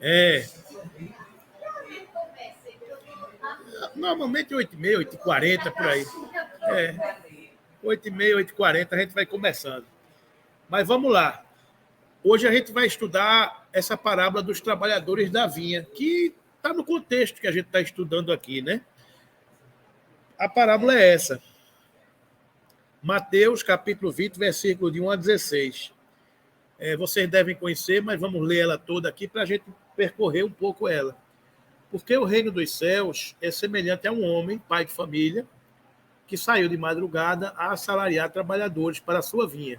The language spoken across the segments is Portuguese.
É, normalmente 8h30, 8h40, por aí. É, 8h30, 8h40 a gente vai começando. Mas vamos lá. Hoje a gente vai estudar essa parábola dos trabalhadores da vinha, que está no contexto que a gente está estudando aqui, né? A parábola é essa. Mateus, capítulo 20, versículo de 1 a 16. Vocês devem conhecer, mas vamos ler ela toda aqui para a gente percorrer um pouco ela. Porque o reino dos céus é semelhante a um homem, pai de família, que saiu de madrugada a assalariar trabalhadores para a sua vinha.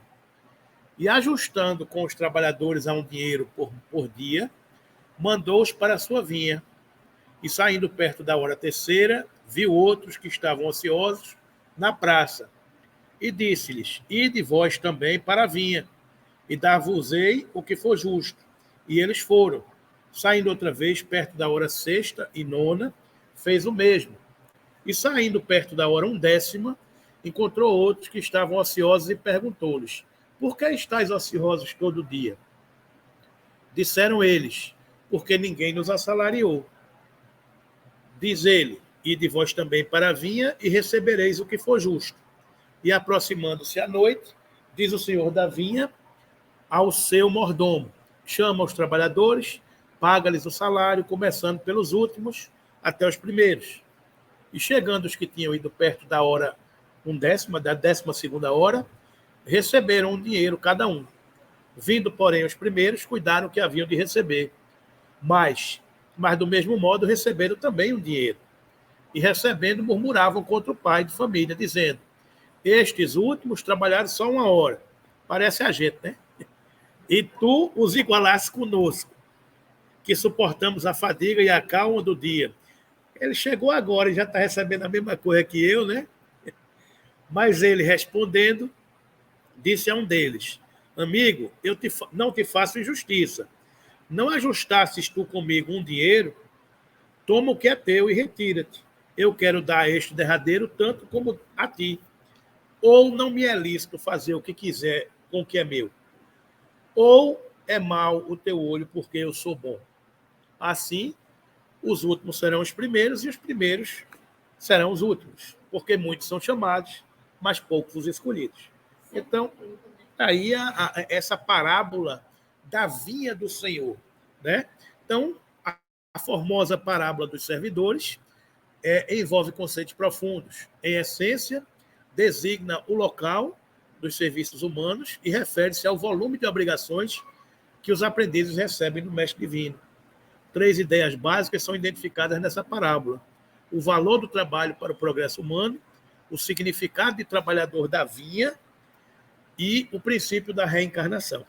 E ajustando com os trabalhadores a um dinheiro por dia, mandou-os para a sua vinha. E saindo perto da hora terceira, viu outros que estavam ociosos na praça. E disse-lhes: Ide vós também para a vinha, e dar-vos-ei o que for justo. E eles foram. Saindo outra vez, perto da hora sexta e nona, fez o mesmo. E saindo perto da hora undécima, encontrou outros que estavam ociosos e perguntou-lhes: Por que estáis ociosos todo dia? Disseram eles: Porque ninguém nos assalariou. Diz ele: Ide vós também para a vinha e recebereis o que for justo. E aproximando-se a noite, diz o senhor da vinha ao seu mordomo: Chama os trabalhadores, paga-lhes o salário, começando pelos últimos até os primeiros. E chegando os que tinham ido perto da hora undécima, da 12ª hora, receberam um dinheiro cada um. Vindo, porém, os primeiros, cuidaram que haviam de receber. Mas do mesmo modo, receberam também um dinheiro. E recebendo, murmuravam contra o pai de família, dizendo: Estes últimos trabalharam só 1 hora. Parece a gente, né? E tu os igualaste conosco, que suportamos a fadiga e a calma do dia. Ele chegou agora e já está recebendo a mesma coisa que eu, né? Mas ele, respondendo, disse a um deles: Amigo, não te faço injustiça. Não ajustastes tu comigo um dinheiro? Toma o que é teu e retira-te. Eu quero dar a este derradeiro tanto como a ti. Ou não me é lícito fazer o que quiser com o que é meu? Ou é mau o teu olho porque eu sou bom? Assim, os últimos serão os primeiros e os primeiros serão os últimos, porque muitos são chamados, mas poucos os escolhidos. Então, aí essa parábola da vinha do Senhor, né? Então, a formosa parábola dos servidores envolve conceitos profundos. Em essência, designa o local dos serviços humanos e refere-se ao volume de obrigações que os aprendizes recebem do mestre divino. 3 ideias básicas são identificadas nessa parábola: o valor do trabalho para o progresso humano, o significado de trabalhador da vinha e o princípio da reencarnação.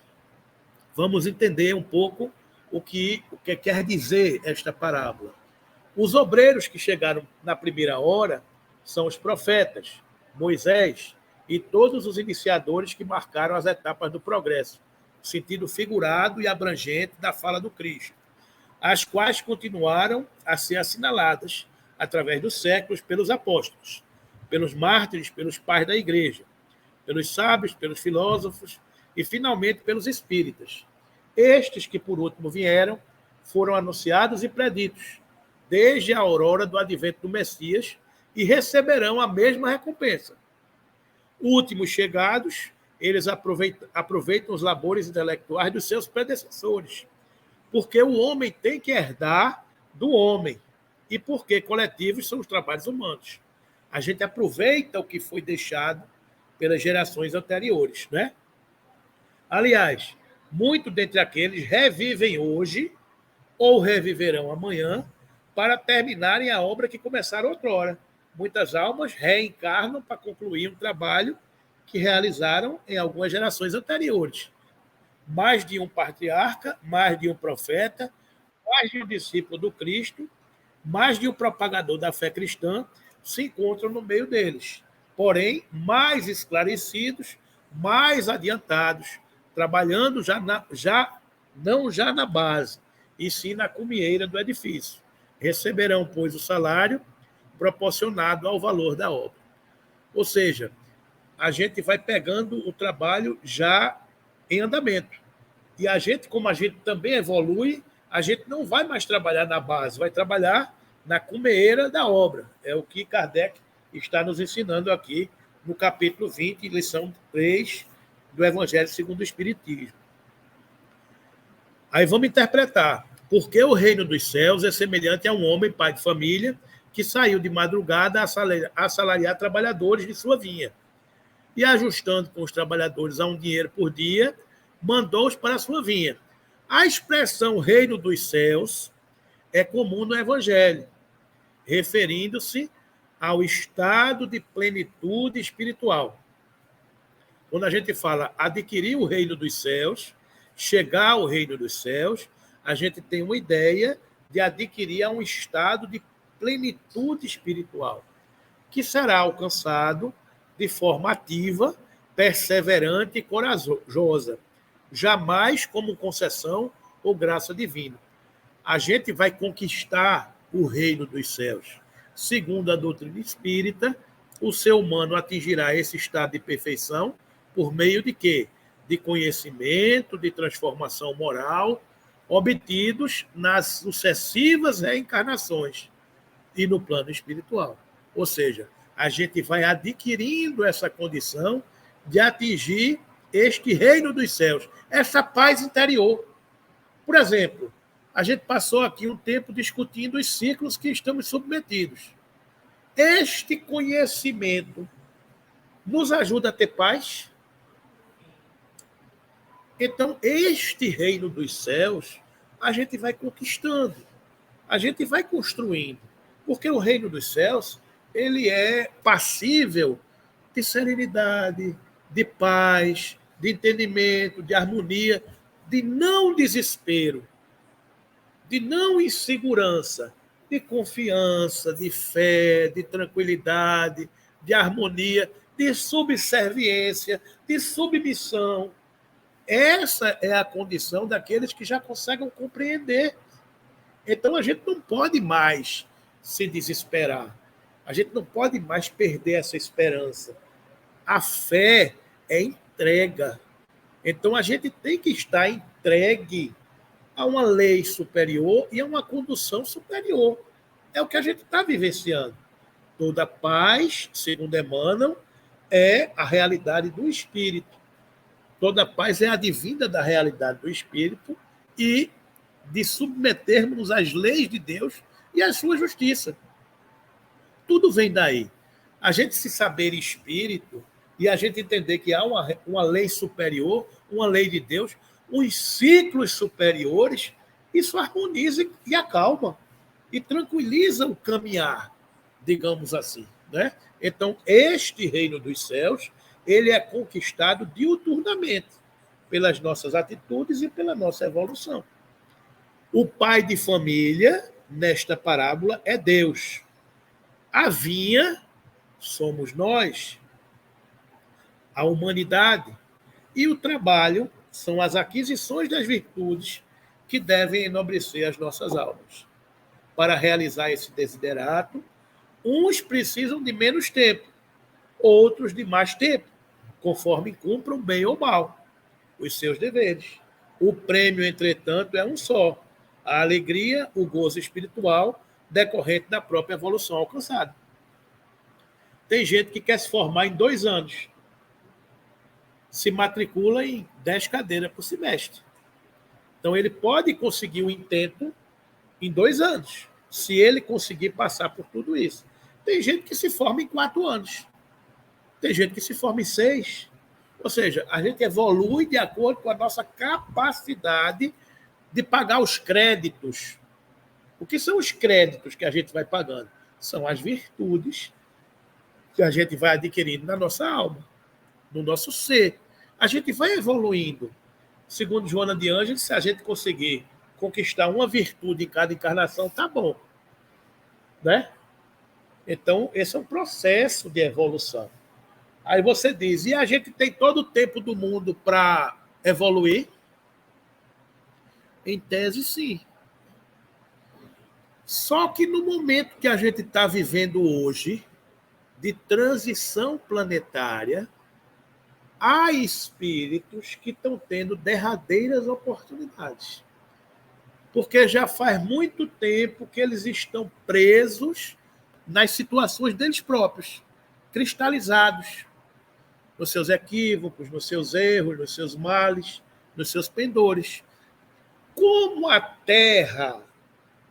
Vamos entender um pouco o que quer dizer esta parábola. Os obreiros que chegaram na primeira hora são os profetas, Moisés e todos os iniciadores que marcaram as etapas do progresso, no sentido figurado e abrangente da fala do Cristo, as quais continuaram a ser assinaladas através dos séculos pelos apóstolos, pelos mártires, pelos pais da igreja, pelos sábios, pelos filósofos e, finalmente, pelos espíritas. Estes que, por último, vieram, foram anunciados e preditos, desde a aurora do advento do Messias, e receberão a mesma recompensa. Últimos chegados, eles aproveitam os labores intelectuais dos seus predecessores, porque o homem tem que herdar do homem, e porque coletivos são os trabalhos humanos. A gente aproveita o que foi deixado pelas gerações anteriores, né? Aliás, muitos dentre aqueles revivem hoje ou reviverão amanhã para terminarem a obra que começaram outrora. Muitas almas reencarnam para concluir um trabalho que realizaram em algumas gerações anteriores. Mais de um patriarca, mais de um profeta, mais de um discípulo do Cristo, mais de um propagador da fé cristã se encontram no meio deles. Porém, mais esclarecidos, mais adiantados, trabalhando não já na base, e sim na cumieira do edifício. Receberão, pois, o salário proporcionado ao valor da obra. Ou seja, a gente vai pegando o trabalho já em andamento. E a gente, como a gente também evolui, a gente não vai mais trabalhar na base, vai trabalhar na cumeira da obra. É o que Kardec está nos ensinando aqui no capítulo 20, lição 3 do Evangelho segundo o Espiritismo. Aí vamos interpretar. Porque o reino dos céus é semelhante a um homem, pai de família, que saiu de madrugada a assalariar trabalhadores de sua vinha. E ajustando com os trabalhadores a um dinheiro por dia, mandou-os para a sua vinha. A expressão reino dos céus é comum no Evangelho, referindo-se ao estado de plenitude espiritual. Quando a gente fala adquirir o reino dos céus, chegar ao reino dos céus, a gente tem uma ideia de adquirir um estado de plenitude espiritual, que será alcançado de forma ativa, perseverante e corajosa, jamais como concessão ou graça divina. A gente vai conquistar o reino dos céus. Segundo a doutrina espírita, o ser humano atingirá esse estado de perfeição por meio de quê? De conhecimento, de transformação moral, obtidos nas sucessivas reencarnações e no plano espiritual. Ou seja, a gente vai adquirindo essa condição de atingir este reino dos céus, essa paz interior. Por exemplo, a gente passou aqui um tempo discutindo os ciclos que estamos submetidos. Este conhecimento nos ajuda a ter paz. Então, este reino dos céus, a gente vai conquistando, a gente vai construindo, porque o reino dos céus, ele é passível de serenidade, de paz, de entendimento, de harmonia, de não desespero, de não insegurança, de confiança, de fé, de tranquilidade, de harmonia, de subserviência, de submissão. Essa é a condição daqueles que já conseguem compreender. Então, a gente não pode mais se desesperar. A gente não pode mais perder essa esperança. A fé é entrega. Então, a gente tem que estar entregue a uma lei superior e a uma condução superior. É o que a gente está vivenciando. Toda paz, segundo Emmanuel, é a realidade do Espírito. Toda paz é advinda da realidade do Espírito e de submetermos às leis de Deus e à sua justiça. Tudo vem daí. A gente se saber espírito e a gente entender que há uma lei superior, uma lei de Deus, uns ciclos superiores, isso harmoniza e acalma e tranquiliza o caminhar, digamos assim, né? Então, este reino dos céus, ele é conquistado diuturnamente pelas nossas atitudes e pela nossa evolução. O pai de família, nesta parábola, é Deus. A vinha somos nós, a humanidade. E o trabalho são as aquisições das virtudes que devem enobrecer as nossas almas. Para realizar esse desiderato, uns precisam de menos tempo, outros de mais tempo, conforme cumpram bem ou mal os seus deveres. O prêmio, entretanto, é um só: a alegria, o gozo espiritual decorrente da própria evolução alcançada. Tem gente que quer se formar em 2 anos, se matricula em 10 cadeiras por semestre. Então, ele pode conseguir o intento em 2 anos, se ele conseguir passar por tudo isso. Tem gente que se forma em 4 anos. Tem gente que se forma em 6. Ou seja, a gente evolui de acordo com a nossa capacidade de pagar os créditos. O que são os créditos que a gente vai pagando? São as virtudes que a gente vai adquirindo na nossa alma, no nosso ser. A gente vai evoluindo. Segundo Joana de Ângeles, se a gente conseguir conquistar uma virtude em cada encarnação, tá bom. Né? Então, esse é um processo de evolução. Aí você diz, e a gente tem todo o tempo do mundo para evoluir? Em tese, sim. Só que no momento que a gente está vivendo hoje, de transição planetária, há espíritos que estão tendo derradeiras oportunidades. Porque já faz muito tempo que eles estão presos nas situações deles próprios, cristalizados nos seus equívocos, nos seus erros, nos seus males, nos seus pendores. Como a Terra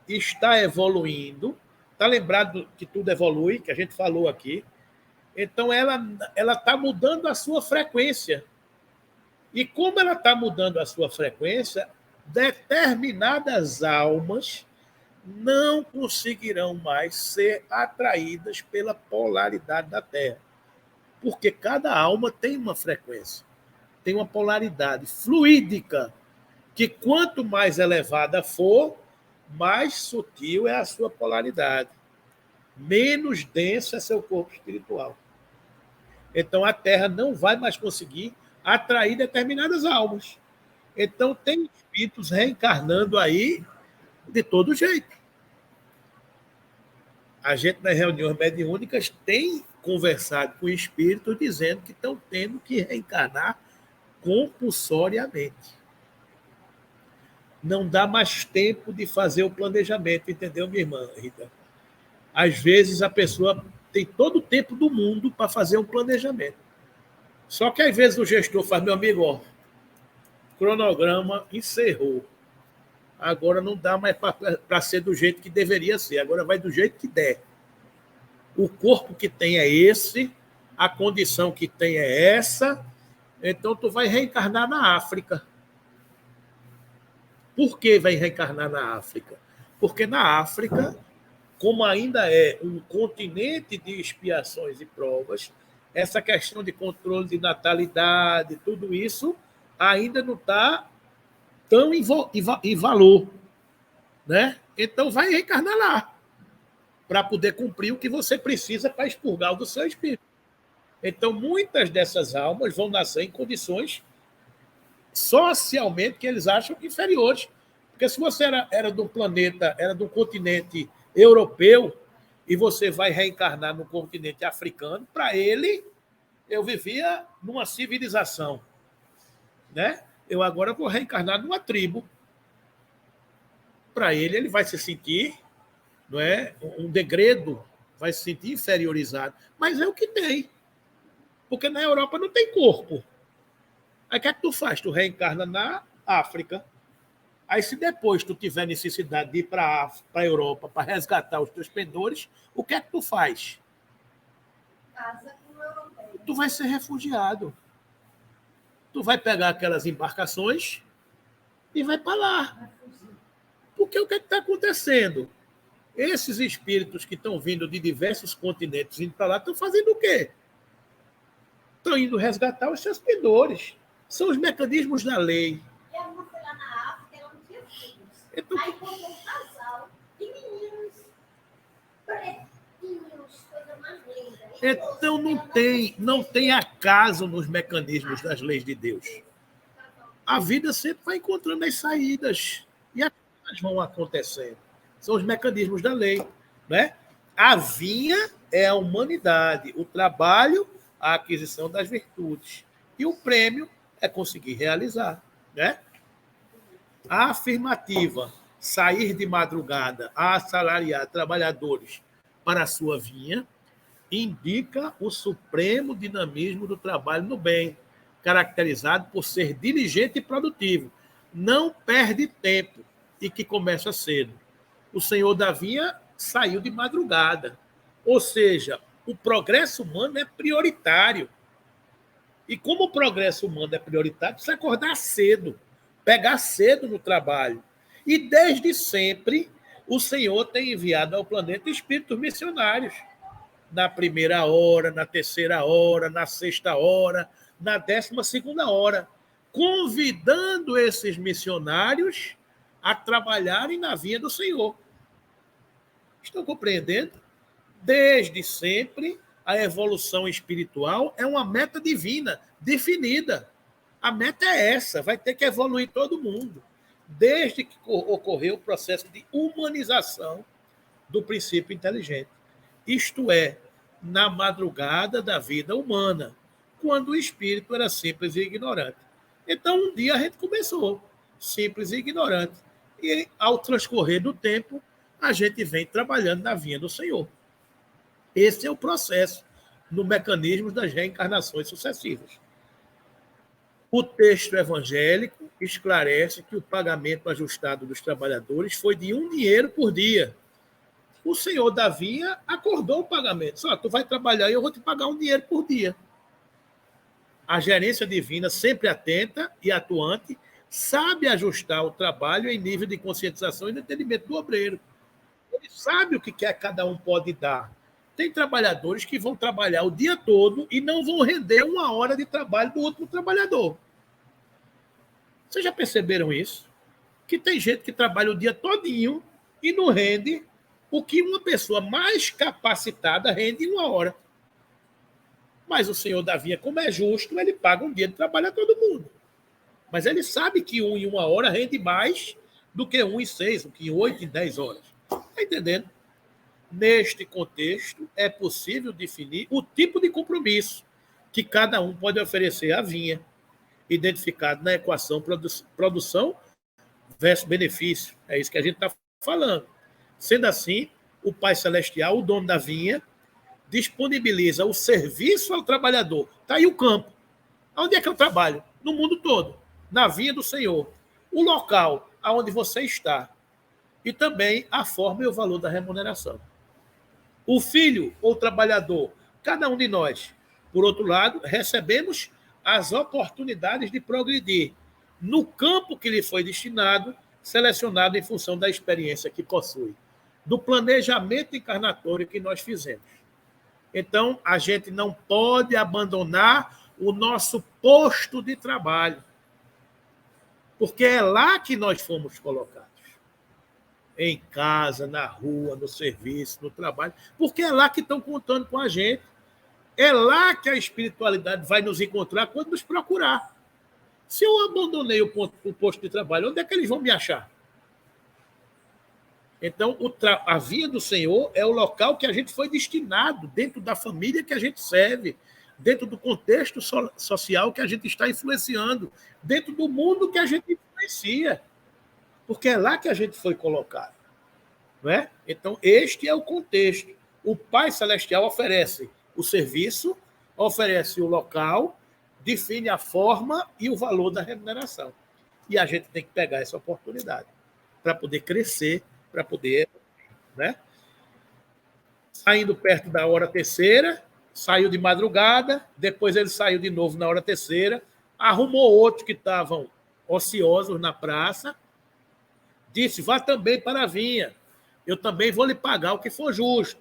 está evoluindo, está lembrado que tudo evolui, que a gente falou aqui, então ela está mudando a sua frequência. E como ela está mudando a sua frequência, determinadas almas não conseguirão mais ser atraídas pela polaridade da Terra. Porque cada alma tem uma frequência, tem uma polaridade fluídica, que quanto mais elevada for, mais sutil é a sua polaridade, menos denso é seu corpo espiritual. Então a Terra não vai mais conseguir atrair determinadas almas. Então tem espíritos reencarnando aí de todo jeito. A gente, nas reuniões mediúnicas, tem conversado com espíritos dizendo que estão tendo que reencarnar compulsoriamente. Não dá mais tempo de fazer o planejamento, entendeu, minha irmã Rita? Às vezes a pessoa tem todo o tempo do mundo para fazer um planejamento. Só que às vezes o gestor faz, meu amigo, ó, cronograma encerrou. Agora não dá mais para ser do jeito que deveria ser, agora vai do jeito que der. O corpo que tem é esse, a condição que tem é essa, então tu vai reencarnar na África. Por que vai reencarnar na África? Porque na África, como ainda é um continente de expiações e provas, essa questão de controle de natalidade, tudo isso ainda não está tão em valor, né? Então vai reencarnar lá, para poder cumprir o que você precisa para expurgar o do seu espírito. Então, muitas dessas almas vão nascer em condições socialmente que eles acham inferiores. Porque se você era do planeta, era do continente europeu, e você vai reencarnar no continente africano, para ele, eu vivia numa civilização, né? Eu agora vou reencarnar numa tribo. Para ele vai se sentir, não é, um degredo, vai se sentir inferiorizado. Mas é o que tem. Porque na Europa não tem corpo. Aí o que é que tu faz? Tu reencarna na África. Aí se depois tu tiver necessidade de ir para a Europa para resgatar os teus pendores, o que é que tu faz? Casa com o europeu. Tu vai ser refugiado. Tu vai pegar aquelas embarcações e vai para lá. Porque o que está acontecendo? Esses espíritos que estão vindo de diversos continentes indo para lá estão fazendo o quê? Estão indo resgatar os seus pendores. São os mecanismos da lei. Eu não fui lá na África, ela não tinha filhos. Então, Aí encontrou um casal de meninos pretinhos, coisa mais linda. então não tem acaso nos mecanismos das leis de Deus. A vida sempre vai encontrando as saídas. E as coisas vão acontecendo. São os mecanismos da lei, né? A vinha é a humanidade, o trabalho, a aquisição das virtudes. E o prêmio é conseguir realizar, né? A afirmativa, sair de madrugada a assalariar trabalhadores para a sua vinha, indica o supremo dinamismo do trabalho no bem, caracterizado por ser diligente e produtivo. Não perde tempo e que começa cedo. O senhor da vinha saiu de madrugada. Ou seja, o progresso humano é prioritário. E como o progresso humano é prioritário, precisa acordar cedo, pegar cedo no trabalho. E desde sempre, o Senhor tem enviado ao planeta espíritos missionários. Na primeira hora, na terceira hora, na sexta hora, na 12ª hora, convidando esses missionários a trabalharem na vinha do Senhor. Estão compreendendo? Desde sempre, a evolução espiritual é uma meta divina, definida. A meta é essa, vai ter que evoluir todo mundo. Desde que ocorreu o processo de humanização do princípio inteligente. Isto é, na madrugada da vida humana, quando o espírito era simples e ignorante. Então, um dia a gente começou, simples e ignorante. E, ao transcorrer do tempo, a gente vem trabalhando na vinha do Senhor. Esse é o processo no mecanismo das reencarnações sucessivas. O texto evangélico esclarece que o pagamento ajustado dos trabalhadores foi de R$1 por dia. O senhor da vinha acordou o pagamento. Só, tu vai trabalhar e eu vou te pagar R$1 por dia. A gerência divina, sempre atenta e atuante, sabe ajustar o trabalho em nível de conscientização e de entendimento do obreiro. Ele sabe o que cada um pode dar. Tem trabalhadores que vão trabalhar o dia todo e não vão render 1 hora de trabalho do último trabalhador. Vocês já perceberam isso? Que tem gente que trabalha o dia todinho e não rende o que uma pessoa mais capacitada rende em 1 hora. Mas o senhor da vinha, como é justo, ele paga um dia de trabalho a todo mundo. Mas ele sabe que em 1 hora rende mais do que em 6, do que em 8, em 10 horas. Está entendendo? Neste contexto, é possível definir o tipo de compromisso que cada um pode oferecer à vinha, identificado na equação produção versus benefício. É isso que a gente está falando. Sendo assim, o Pai Celestial, o dono da vinha, disponibiliza o serviço ao trabalhador. Está aí o campo. Onde é que eu trabalho? No mundo todo. Na vinha do Senhor. O local aonde você está. E também a forma e o valor da remuneração. O filho ou trabalhador, cada um de nós, por outro lado, recebemos as oportunidades de progredir no campo que lhe foi destinado, selecionado em função da experiência que possui, do planejamento encarnatório que nós fizemos. Então, a gente não pode abandonar o nosso posto de trabalho, porque é lá que nós fomos colocados. Em casa, na rua, no serviço, no trabalho, porque é lá que estão contando com a gente. É lá que a espiritualidade vai nos encontrar quando nos procurar. Se eu abandonei o posto de trabalho, onde é que eles vão me achar? Então, a vinha do Senhor é o local que a gente foi destinado, dentro da família que a gente serve, dentro do contexto social que a gente está influenciando, dentro do mundo que a gente influencia. Porque é lá que a gente foi colocado. Não é? Então, este é o contexto. O Pai Celestial oferece o serviço, oferece o local, define a forma e o valor da remuneração. E a gente tem que pegar essa oportunidade para poder crescer, para poder... Né? Saindo perto da hora terceira, saiu de madrugada, depois ele saiu de novo na hora terceira, arrumou outros que estavam ociosos na praça, disse, vá também para a vinha, eu também vou lhe pagar o que for justo.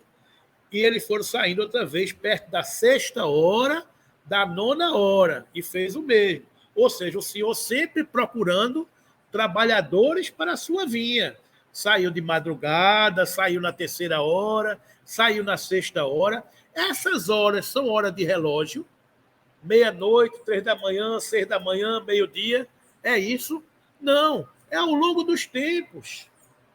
E eles foram saindo outra vez perto da 6ª hora, da 9ª hora, e fez o mesmo. Ou seja, o Senhor sempre procurando trabalhadores para a sua vinha. Saiu de madrugada, saiu na 3ª hora, saiu na 6ª hora. Essas horas são horas de relógio, 00:00, 3 da manhã, 6 da manhã, meio-dia. É isso? Não. É ao longo dos tempos.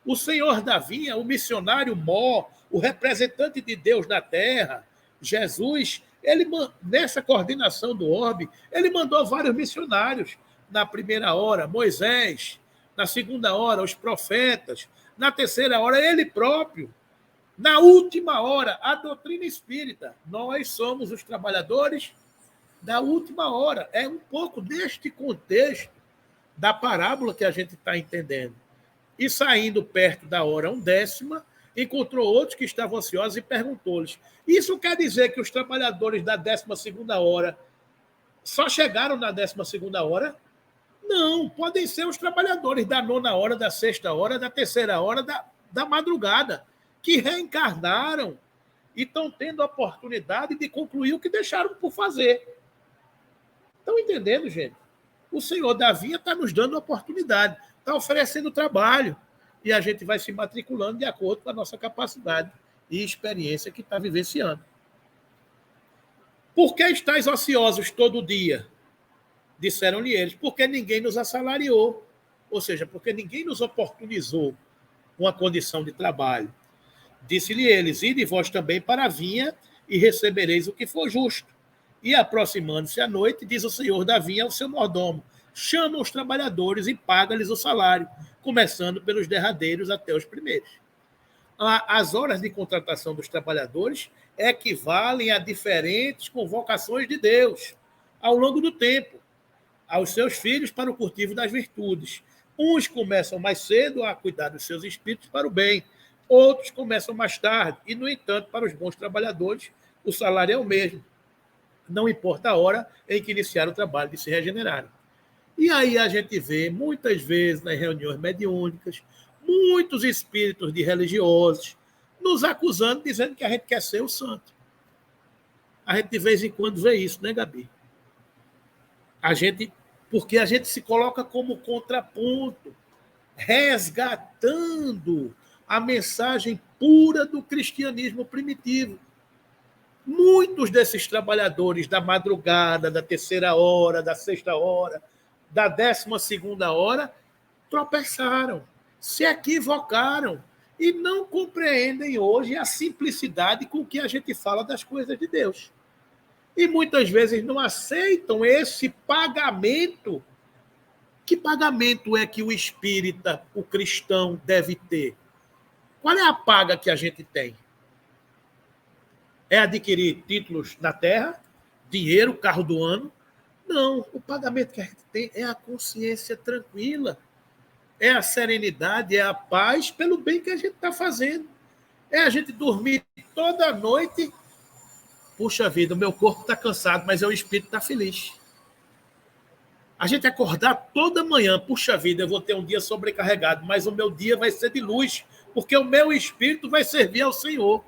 O Senhor da vinha, o missionário mor, o representante de Deus na terra, Jesus, ele, nessa coordenação do orbe, ele mandou vários missionários. Na 1ª hora, Moisés. Na 2ª hora, os profetas. Na 3ª hora, ele próprio. Na última hora, a doutrina espírita. Nós somos os trabalhadores da última hora. É um pouco deste contexto da parábola que a gente está entendendo. E saindo perto da hora 1/10, encontrou outros que estavam ociosos e perguntou-lhes, isso quer dizer que os trabalhadores da 12ª hora só chegaram na 12ª hora? Não, podem ser os trabalhadores da 9ª hora, da 6ª hora, da 3ª hora, da madrugada, que reencarnaram e estão tendo a oportunidade de concluir o que deixaram por fazer. Estão entendendo, gente? O Senhor da vinha está nos dando oportunidade, está oferecendo trabalho, e a gente vai se matriculando de acordo com a nossa capacidade e experiência que está vivenciando. Por que estáis ociosos todo dia? Disseram-lhe eles, porque ninguém nos assalariou, ou seja, porque ninguém nos oportunizou uma condição de trabalho. Disse-lhe eles, ide vós também para a vinha e recebereis o que for justo. E aproximando-se à noite, diz o senhor da vinha ao seu mordomo, chama os trabalhadores e paga-lhes o salário, começando pelos derradeiros até os primeiros. As horas de contratação dos trabalhadores equivalem a diferentes convocações de Deus ao longo do tempo, aos seus filhos para o cultivo das virtudes. Uns começam mais cedo a cuidar dos seus espíritos para o bem, outros começam mais tarde, e, no entanto, para os bons trabalhadores, o salário é o mesmo. Não importa a hora em que iniciar o trabalho de se regenerarem. E aí a gente vê, muitas vezes, nas reuniões mediúnicas, muitos espíritos de religiosos nos acusando, dizendo que a gente quer ser o santo. A gente, de vez em quando, vê isso, né, Gabi? Porque a gente se coloca como contraponto, resgatando a mensagem pura do cristianismo primitivo. Muitos desses trabalhadores da madrugada, da terceira hora, da sexta hora, da 12ª hora, tropeçaram, se equivocaram e não compreendem hoje a simplicidade com que a gente fala das coisas de Deus. E muitas vezes não aceitam esse pagamento. Que pagamento é que o espírita, o cristão, deve ter? Qual é a paga que a gente tem? É adquirir títulos na terra, dinheiro, carro do ano? Não, o pagamento que a gente tem é a consciência tranquila, é a serenidade, é a paz pelo bem que a gente está fazendo. É a gente dormir toda noite. Puxa vida, o meu corpo está cansado, mas o espírito está feliz. A gente acordar toda manhã, puxa vida, eu vou ter um dia sobrecarregado, mas o meu dia vai ser de luz, porque o meu espírito vai servir ao Senhor.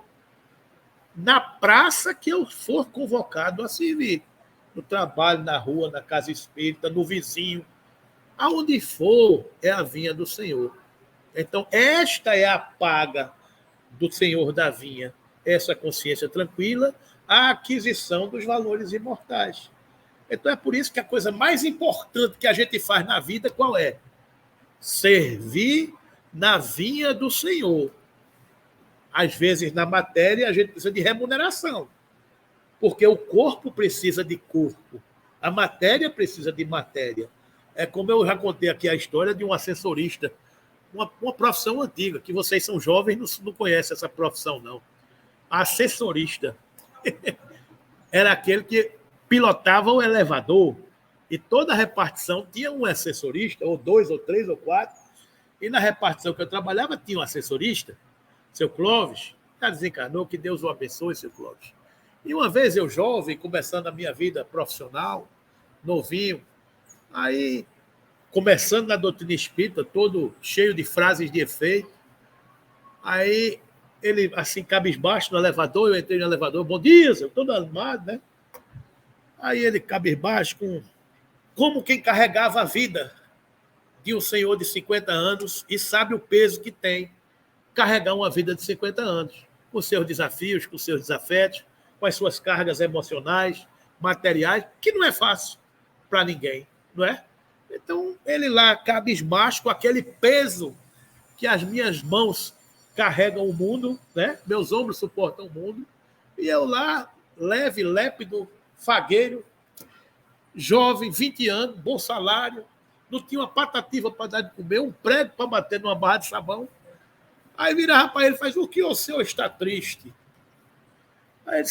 Na praça que eu for convocado a servir. No trabalho, na rua, na casa espírita, no vizinho. Aonde for, é a vinha do Senhor. Então, esta é a paga do Senhor da vinha. Essa consciência tranquila, a aquisição dos valores imortais. Então, é por isso que a coisa mais importante que a gente faz na vida, qual é? Servir na vinha do Senhor. Às vezes, na matéria, a gente precisa de remuneração, porque o corpo precisa de corpo, a matéria precisa de matéria. É como eu já contei aqui a história de um assessorista, uma profissão antiga, que vocês são jovens, não conhecem essa profissão, não. Assessorista era aquele que pilotava o elevador, e toda a repartição tinha um assessorista, ou 2, ou 3, ou 4, e na repartição que eu trabalhava tinha um assessorista, seu Clóvis, já desencarnou, que Deus o abençoe, seu Clóvis. E uma vez eu, jovem, começando a minha vida profissional, novinho, aí, começando na doutrina espírita, todo cheio de frases de efeito, aí ele, assim, cabisbaixo no elevador, eu entrei no elevador, bom dia, eu todo armado, né? Aí ele, cabisbaixo, como quem carregava a vida de um senhor de 50 anos e sabe o peso que tem carregar uma vida de 50 anos, com seus desafios, com seus desafetos, com as suas cargas emocionais, materiais, que não é fácil para ninguém, não é? Então, ele lá, cabisbaixo, com aquele peso que as minhas mãos carregam o mundo, né? Meus ombros suportam o mundo, e eu lá, leve, lépido, fagueiro, jovem, 20 anos, bom salário, não tinha uma patativa para dar de comer, um prego para bater numa barra de sabão. Aí virava para ele e faz, o que o senhor está triste? Aí ele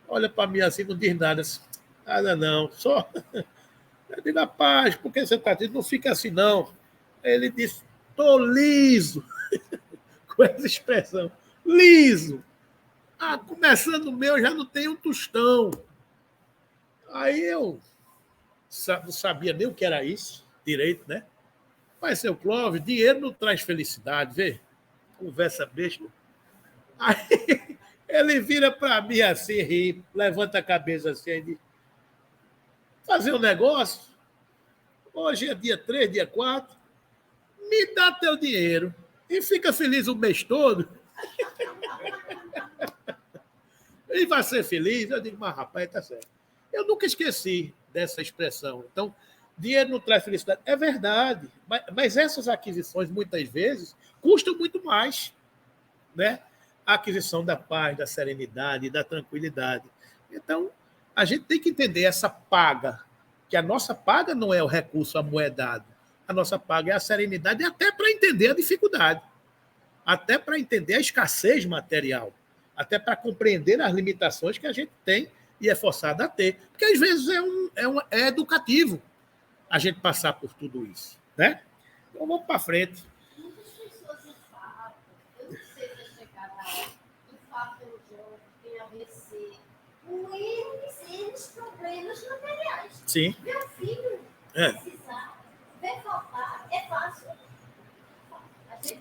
olha para mim assim, não diz nada. Assim, nada não, só... Eu digo, rapaz, por que você está triste? Não fica assim, não. Aí ele disse, estou liso. Com essa expressão, liso. Ah, começando o meu, já não tenho um tostão. Aí eu não sabia nem o que era isso, direito, né? Mas, seu Clóvis, dinheiro não traz felicidade, vê? Conversa besta. Aí ele vira para mim assim, ri, levanta a cabeça assim e diz, fazer um negócio, hoje é dia 3, dia 4, me dá teu dinheiro e fica feliz o mês todo. E vai ser feliz. Eu digo, mas rapaz, tá certo. Eu nunca esqueci dessa expressão. Então, dinheiro não traz felicidade. É verdade, mas essas aquisições, muitas vezes, custam muito mais, né? A aquisição da paz, da serenidade, da tranquilidade. Então, a gente tem que entender essa paga que a nossa paga não é o recurso amoedado. A nossa paga é a serenidade, até para entender a dificuldade, até para entender a escassez material, até para compreender as limitações que a gente tem e é forçado a ter. Porque às vezes é educativo a gente passar por tudo isso, né? Então vamos para frente. Muitas pessoas infartam, eu não sei se é chegar na hora, infartam jovens, tem AVC, com eles problemas materiais. Sim. Meu filho precisar, ver faltar, é fácil.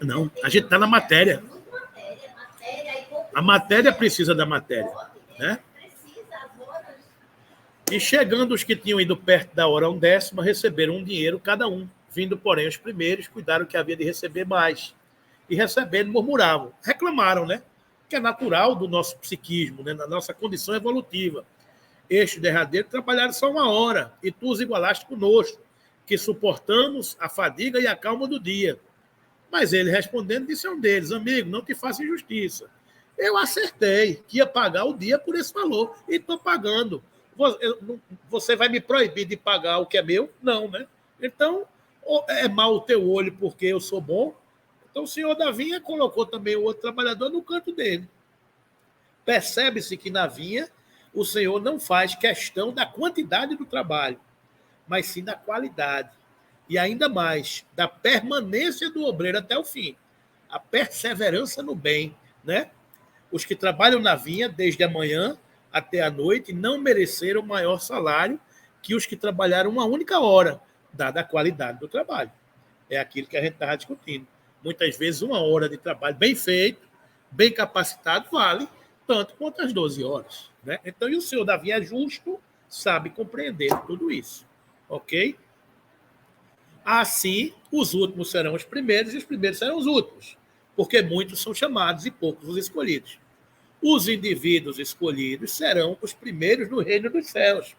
Não, a gente está na matéria. A matéria precisa da matéria, né? E chegando os que tinham ido perto da hora 10ª, receberam um dinheiro cada um. Vindo, porém, os primeiros, cuidaram que havia de receber mais. E recebendo, murmuravam. Reclamaram, né? Que é natural do nosso psiquismo, né? Da nossa condição evolutiva. Este derradeiro trabalharam só 1 hora, e tu os igualaste conosco, que suportamos a fadiga e a calma do dia. Mas ele, respondendo, disse a um deles: amigo, não te faça injustiça. Eu acertei que ia pagar o dia por esse valor, e estou pagando. Você vai me proibir de pagar o que é meu? Não, né? Então, é mau o teu olho porque eu sou bom. Então, o senhor da vinha colocou também o outro trabalhador no canto dele. Percebe-se que na vinha o senhor não faz questão da quantidade do trabalho, mas sim da qualidade. E ainda mais, da permanência do obreiro até o fim. A perseverança no bem, né? Os que trabalham na vinha desde a manhã até a noite não mereceram maior salário que os que trabalharam 1 única hora, dada a qualidade do trabalho. É aquilo que a gente estava discutindo. Muitas vezes 1 hora de trabalho bem feito, bem capacitado, vale tanto quanto as 12 horas. Né? Então, e o senhor Davi é justo, sabe compreender tudo isso. Ok? Assim, os últimos serão os primeiros e os primeiros serão os últimos, porque muitos são chamados e poucos os escolhidos. Os indivíduos escolhidos serão os primeiros no reino dos céus,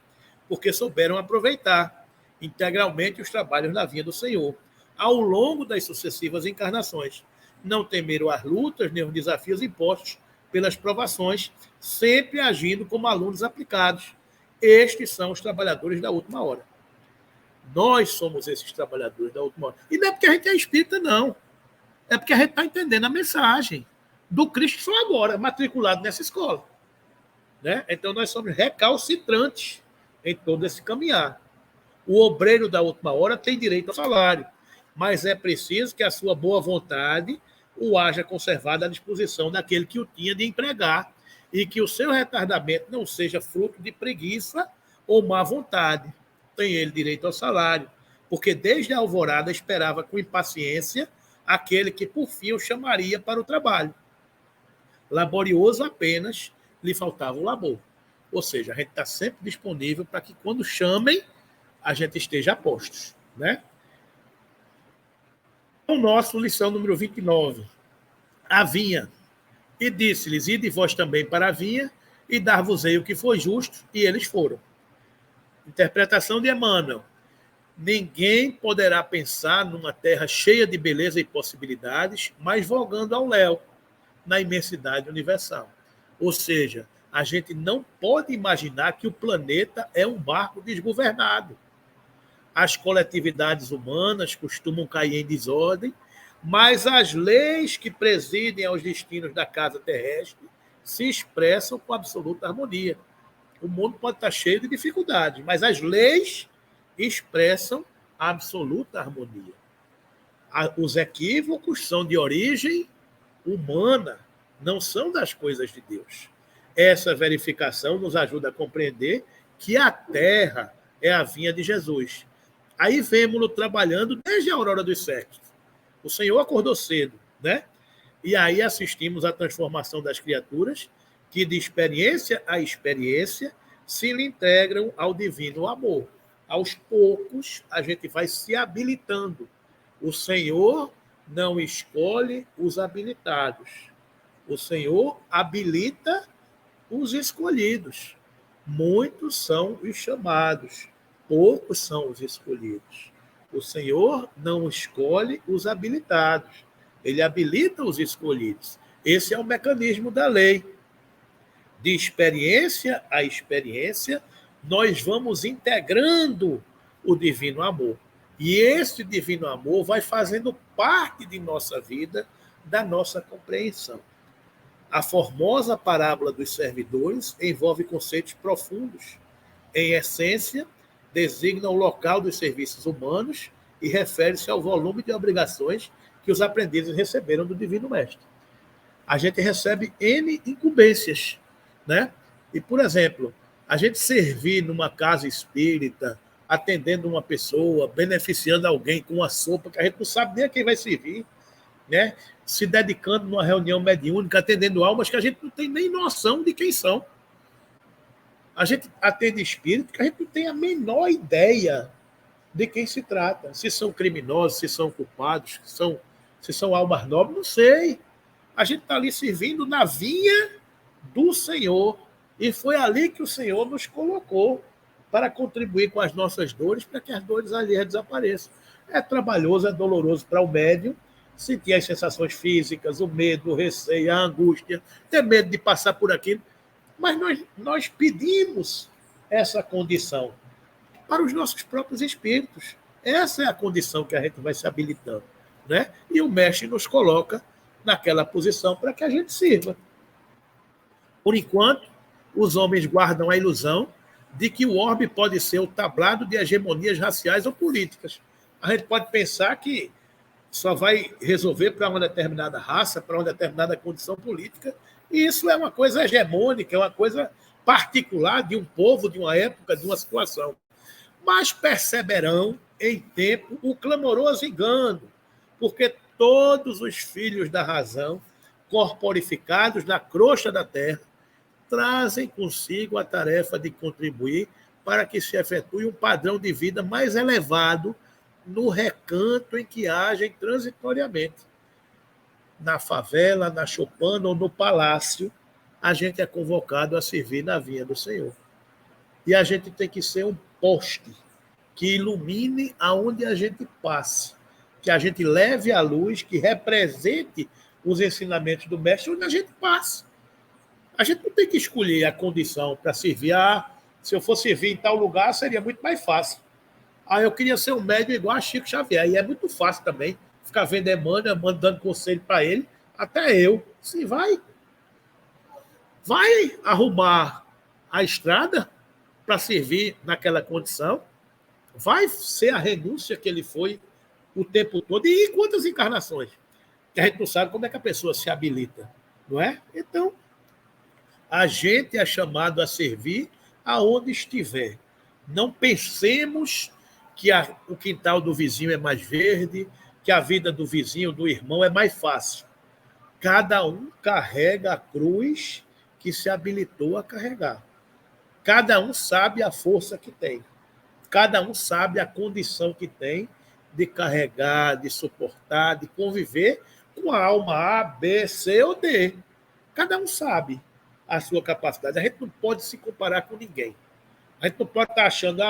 porque souberam aproveitar integralmente os trabalhos na vinha do Senhor, ao longo das sucessivas encarnações. Não temeram as lutas nem os desafios impostos pelas provações, sempre agindo como alunos aplicados. Estes são os trabalhadores da última hora. Nós somos esses trabalhadores da última hora. E não é porque a gente é espírita, não. É porque a gente está entendendo a mensagem do Cristo só agora, matriculado nessa escola. Né? Então, nós somos recalcitrantes em todo esse caminhar. O obreiro da última hora tem direito ao salário, mas é preciso que a sua boa vontade o haja conservado à disposição daquele que o tinha de empregar e que o seu retardamento não seja fruto de preguiça ou má vontade. Tem ele direito ao salário, porque desde a alvorada esperava com impaciência aquele que por fim o chamaria para o trabalho. Laborioso apenas, lhe faltava o labor. Ou seja, a gente está sempre disponível para que quando chamem, a gente esteja a postos. Né? O nosso, lição número 29. A vinha. E disse-lhes: ide vós também para a vinha, e dar-vos-ei o que foi justo, e eles foram. Interpretação de Emmanuel. Ninguém poderá pensar numa terra cheia de beleza e possibilidades, mas vogando ao léu, na imensidade universal. Ou seja, a gente não pode imaginar que o planeta é um barco desgovernado. As coletividades humanas costumam cair em desordem, mas as leis que presidem aos destinos da casa terrestre se expressam com absoluta harmonia. O mundo pode estar cheio de dificuldades, mas as leis expressam absoluta harmonia. Os equívocos são de origem humana, não são das coisas de Deus. Essa verificação nos ajuda a compreender que a terra é a vinha de Jesus. Aí vemos-lo trabalhando desde a aurora dos séculos. O Senhor acordou cedo, né? E aí assistimos à transformação das criaturas que, de experiência a experiência, se lhe integram ao divino amor. Aos poucos, a gente vai se habilitando. O Senhor não escolhe os habilitados. O Senhor habilita os escolhidos. Muitos são os chamados, poucos são os escolhidos. O Senhor não escolhe os habilitados. Ele habilita os escolhidos. Esse é o mecanismo da lei. De experiência a experiência, nós vamos integrando o divino amor. E esse divino amor vai fazendo parte de nossa vida, da nossa compreensão. A formosa parábola dos servidores envolve conceitos profundos. Em essência, designa o local dos serviços humanos e refere-se ao volume de obrigações que os aprendizes receberam do Divino Mestre. A gente recebe N incumbências, né? E, por exemplo, a gente servir numa casa espírita, atendendo uma pessoa, beneficiando alguém com uma sopa que a gente não sabe nem a quem vai servir, né? Se dedicando numa reunião mediúnica, atendendo almas que a gente não tem nem noção de quem são. A gente atende espírito que a gente não tem a menor ideia de quem se trata. Se são criminosos, se são culpados, se são almas nobres, não sei. A gente está ali servindo na vinha do Senhor. E foi ali que o Senhor nos colocou para contribuir com as nossas dores, para que as dores ali desapareçam. É trabalhoso, é doloroso para o médium sentir as sensações físicas, o medo, o receio, a angústia, ter medo de passar por aquilo. Mas nós pedimos essa condição para os nossos próprios espíritos. Essa é a condição que a gente vai se habilitando, né? E o mestre nos coloca naquela posição para que a gente sirva. Por enquanto, os homens guardam a ilusão de que o orbe pode ser o tablado de hegemonias raciais ou políticas. A gente pode pensar que só vai resolver para uma determinada raça, para uma determinada condição política, e isso é uma coisa hegemônica, é uma coisa particular de um povo, de uma época, de uma situação. Mas perceberão em tempo o clamoroso engano, porque todos os filhos da razão, corporificados na crosta da terra, trazem consigo a tarefa de contribuir para que se efetue um padrão de vida mais elevado no recanto em que agem transitoriamente. Na favela, na choupana ou no palácio, a gente é convocado a servir na vinha do Senhor. E a gente tem que ser um poste que ilumine aonde a gente passe, que a gente leve a luz, que represente os ensinamentos do mestre onde a gente passa. A gente não tem que escolher a condição para servir. Se eu for servir em tal lugar, seria muito mais fácil. Eu queria ser um médium igual a Chico Xavier. E é muito fácil também ficar vendo Emmanuel, dando conselho para ele. Até eu. Sim, vai arrumar a estrada para servir naquela condição. Vai ser a renúncia que ele foi o tempo todo. E em quantas encarnações? Que a gente não sabe como é que a pessoa se habilita, não é? Então, a gente é chamado a servir aonde estiver. Não pensemos que o quintal do vizinho é mais verde, que a vida do vizinho, do irmão, é mais fácil. Cada um carrega a cruz que se habilitou a carregar. Cada um sabe a força que tem. Cada um sabe a condição que tem de carregar, de suportar, de conviver com a alma A, B, C ou D. Cada um sabe a sua capacidade. A gente não pode se comparar com ninguém. A gente não pode estar achando,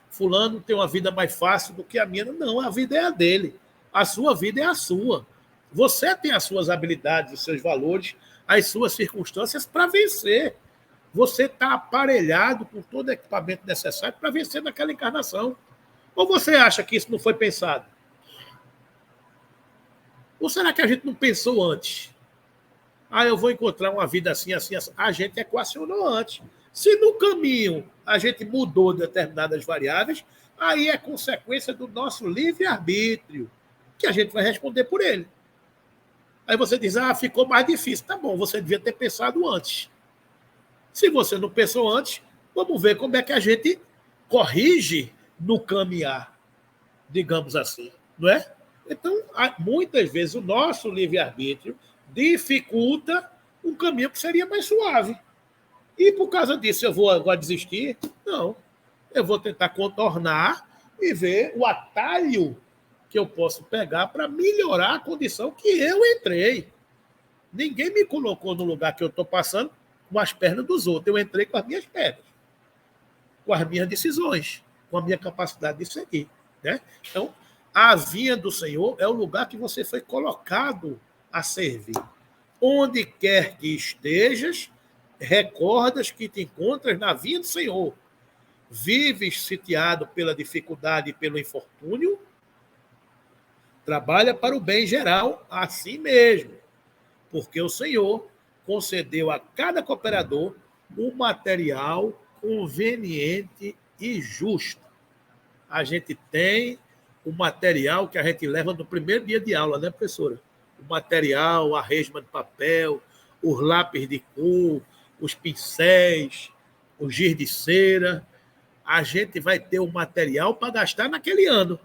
fulano tem uma vida mais fácil do que a minha. Não, a vida é a dele. A sua vida é a sua. Você tem as suas habilidades, os seus valores, as suas circunstâncias para vencer. Você está aparelhado com todo o equipamento necessário para vencer naquela encarnação. Ou você acha que isso não foi pensado? Ou será que a gente não pensou antes? Eu vou encontrar uma vida assim, assim, assim. A gente equacionou antes. Se no caminho a gente mudou determinadas variáveis, aí é consequência do nosso livre-arbítrio, que a gente vai responder por ele. Aí você diz, ficou mais difícil. Tá bom, você devia ter pensado antes. Se você não pensou antes, vamos ver como é que a gente corrige no caminhar, digamos assim, não é? Então, muitas vezes o nosso livre-arbítrio dificulta um caminho que seria mais suave. E por causa disso eu vou agora desistir? Não. Eu vou tentar contornar e ver o atalho que eu posso pegar para melhorar a condição que eu entrei. Ninguém me colocou no lugar que eu estou passando com as pernas dos outros. Eu entrei com as minhas pernas, com as minhas decisões, com a minha capacidade de seguir, né? Então, a vinha do Senhor é o lugar que você foi colocado a servir. Onde quer que estejas, recordas que te encontras na vinha do Senhor. Vives sitiado pela dificuldade e pelo infortúnio? Trabalha para o bem geral assim mesmo, porque o Senhor concedeu a cada cooperador um material conveniente e justo. A gente tem o material que a gente leva no primeiro dia de aula, né, professora? O material, a resma de papel, os lápis de cor, os pincéis, o giz de cera. A gente vai ter o material para gastar naquele ano,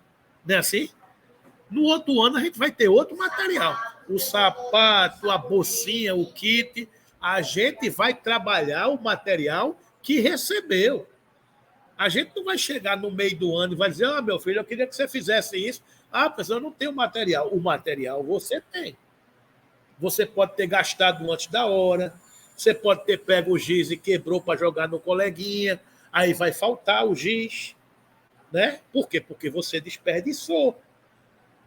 não é assim? No outro ano a gente vai ter outro material. O sapato, a bolsinha, o kit. A gente vai trabalhar o material que recebeu. A gente não vai chegar no meio do ano e vai dizer, meu filho, eu queria que você fizesse isso. Professor, eu não tenho material. O material você tem. Você pode ter gastado antes da hora, você pode ter pego o giz e quebrou para jogar no coleguinha, aí vai faltar o giz. Né? Por quê? Porque você desperdiçou.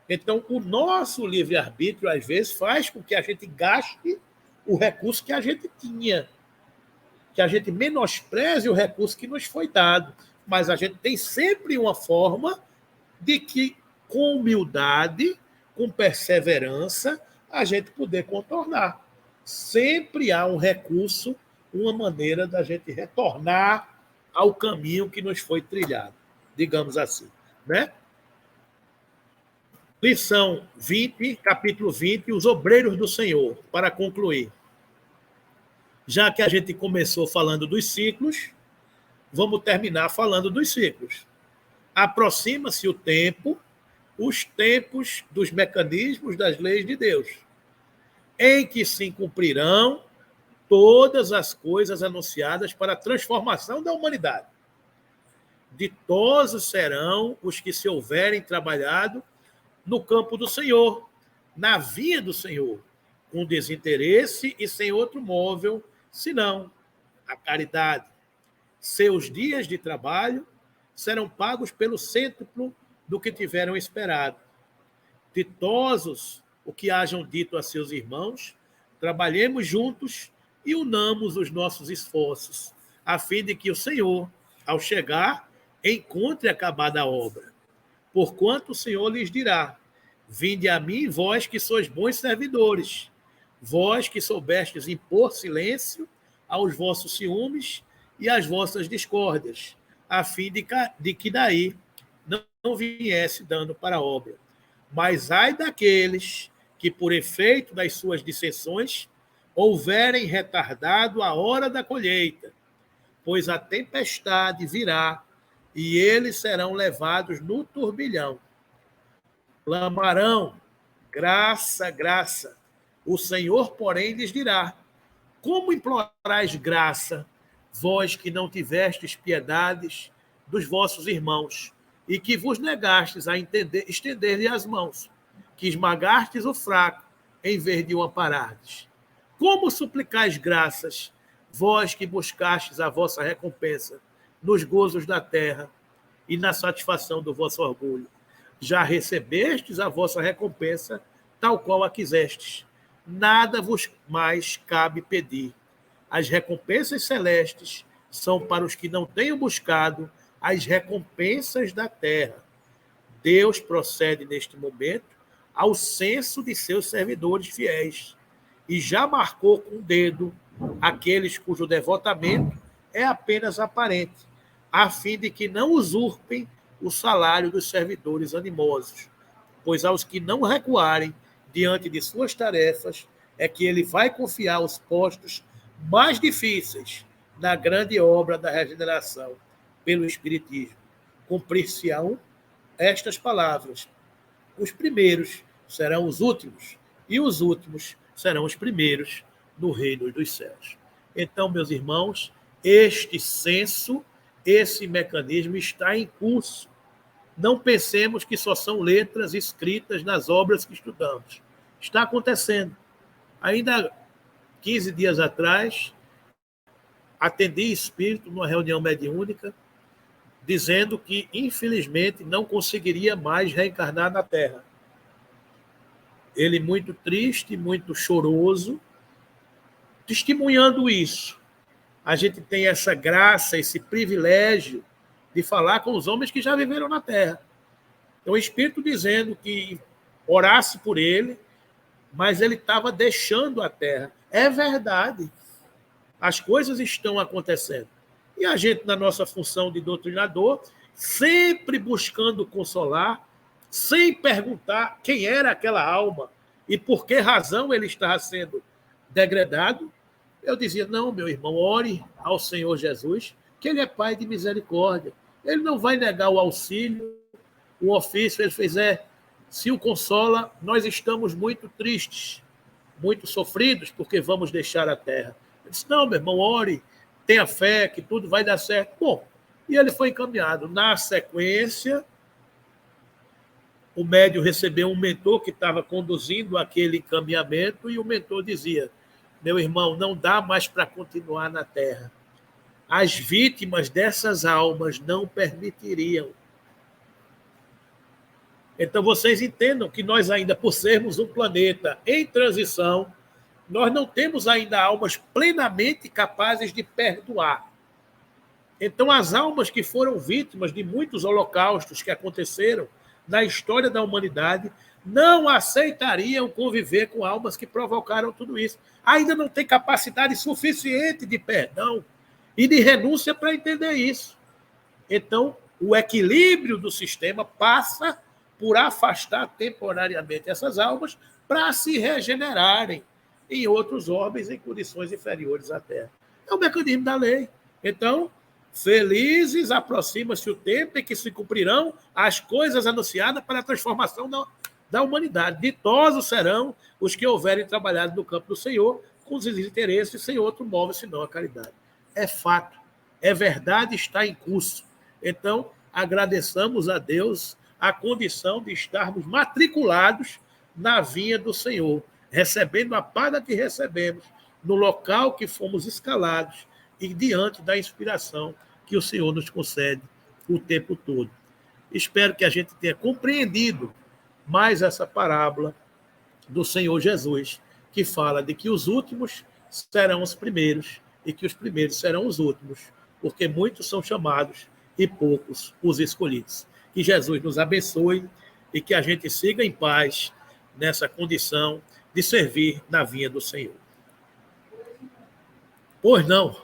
Então, o nosso livre-arbítrio, às vezes, faz com que a gente gaste o recurso que a gente tinha, que a gente menospreze o recurso que nos foi dado. Mas a gente tem sempre uma forma de que, com humildade, com perseverança, a gente poder contornar. Sempre há um recurso, uma maneira da gente retornar ao caminho que nos foi trilhado, digamos assim, né? Lição 20, capítulo 20, os obreiros do Senhor, para concluir. Já que a gente começou falando dos ciclos, vamos terminar falando dos ciclos. Aproxima-se o tempo, os tempos dos mecanismos das leis de Deus, em que se cumprirão todas as coisas anunciadas para a transformação da humanidade. Ditosos serão os que se houverem trabalhado no campo do Senhor, na vinha do Senhor, com desinteresse e sem outro móvel, senão a caridade. Seus dias de trabalho serão pagos pelo cêntuplo do que tiveram esperado. Ditosos o que hajam dito a seus irmãos, trabalhemos juntos e unamos os nossos esforços, a fim de que o Senhor, ao chegar, encontre acabada a obra. Porquanto o Senhor lhes dirá, vinde a mim, vós que sois bons servidores, vós que soubestes impor silêncio aos vossos ciúmes e às vossas discórdias, a fim de que daí não viesse dano para a obra. Mas ai daqueles que, por efeito das suas dissensões, houverem retardado a hora da colheita, pois a tempestade virá e eles serão levados no turbilhão. Clamarão, graça, graça. O Senhor, porém, lhes dirá, como implorais graça, vós que não tivestes piedades dos vossos irmãos, e que vos negastes a estender-lhe as mãos, que esmagastes o fraco, em vez de o amparardes. Como suplicais graças, vós que buscastes a vossa recompensa nos gozos da terra e na satisfação do vosso orgulho? Já recebestes a vossa recompensa, tal qual a quisestes. Nada vos mais cabe pedir. As recompensas celestes são para os que não tenham buscado as recompensas da terra. Deus procede neste momento ao censo de seus servidores fiéis e já marcou com o dedo aqueles cujo devotamento é apenas aparente, a fim de que não usurpem o salário dos servidores animosos, pois aos que não recuarem diante de suas tarefas é que ele vai confiar os postos mais difíceis na grande obra da regeneração pelo Espiritismo. Cumprir-se-ão estas palavras. Os primeiros serão os últimos, e os últimos serão os primeiros no reino dos céus. Então, meus irmãos, este censo, esse mecanismo está em curso. Não pensemos que só são letras escritas nas obras que estudamos. Está acontecendo. Ainda 15 dias atrás, atendi espírito numa reunião mediúnica, dizendo que, infelizmente, não conseguiria mais reencarnar na Terra. Ele muito triste, muito choroso, testemunhando isso. A gente tem essa graça, esse privilégio de falar com os homens que já viveram na terra. Então, o Espírito dizendo que orasse por ele, mas ele estava deixando a terra. É verdade. As coisas estão acontecendo. E a gente, na nossa função de doutrinador, sempre buscando consolar, sem perguntar quem era aquela alma e por que razão ele estava sendo degradado, eu dizia, não, meu irmão, ore ao Senhor Jesus, que ele é Pai de misericórdia. Ele não vai negar o auxílio, o ofício. Ele fez, se o consola, nós estamos muito tristes, muito sofridos, porque vamos deixar a terra. Ele disse, não, meu irmão, ore, tenha fé, que tudo vai dar certo. Bom, e ele foi encaminhado. Na sequência, o médium recebeu um mentor que estava conduzindo aquele encaminhamento e o mentor dizia, meu irmão, não dá mais para continuar na terra. As vítimas dessas almas não permitiriam. Então, vocês entendam que nós ainda, por sermos um planeta em transição, nós não temos ainda almas plenamente capazes de perdoar. Então, as almas que foram vítimas de muitos holocaustos que aconteceram na história da humanidade não aceitariam conviver com almas que provocaram tudo isso. Ainda não tem capacidade suficiente de perdão e de renúncia para entender isso. Então, o equilíbrio do sistema passa por afastar temporariamente essas almas para se regenerarem em outros orbes em condições inferiores à Terra. É o mecanismo da lei. Então, felizes aproxima-se o tempo em que se cumprirão as coisas anunciadas para a transformação da humanidade. Ditosos serão os que houverem trabalhado no campo do Senhor com os interesses sem outro móvel senão a caridade. É fato, é verdade, está em curso. Então, agradeçamos a Deus a condição de estarmos matriculados na vinha do Senhor, recebendo a paga que recebemos, no local que fomos escalados e diante da inspiração que o Senhor nos concede o tempo todo. Espero que a gente tenha compreendido mais essa parábola do Senhor Jesus, que fala de que os últimos serão os primeiros e que os primeiros serão os últimos, porque muitos são chamados e poucos os escolhidos. Que Jesus nos abençoe e que a gente siga em paz nessa condição de servir na vinha do Senhor. Pois não.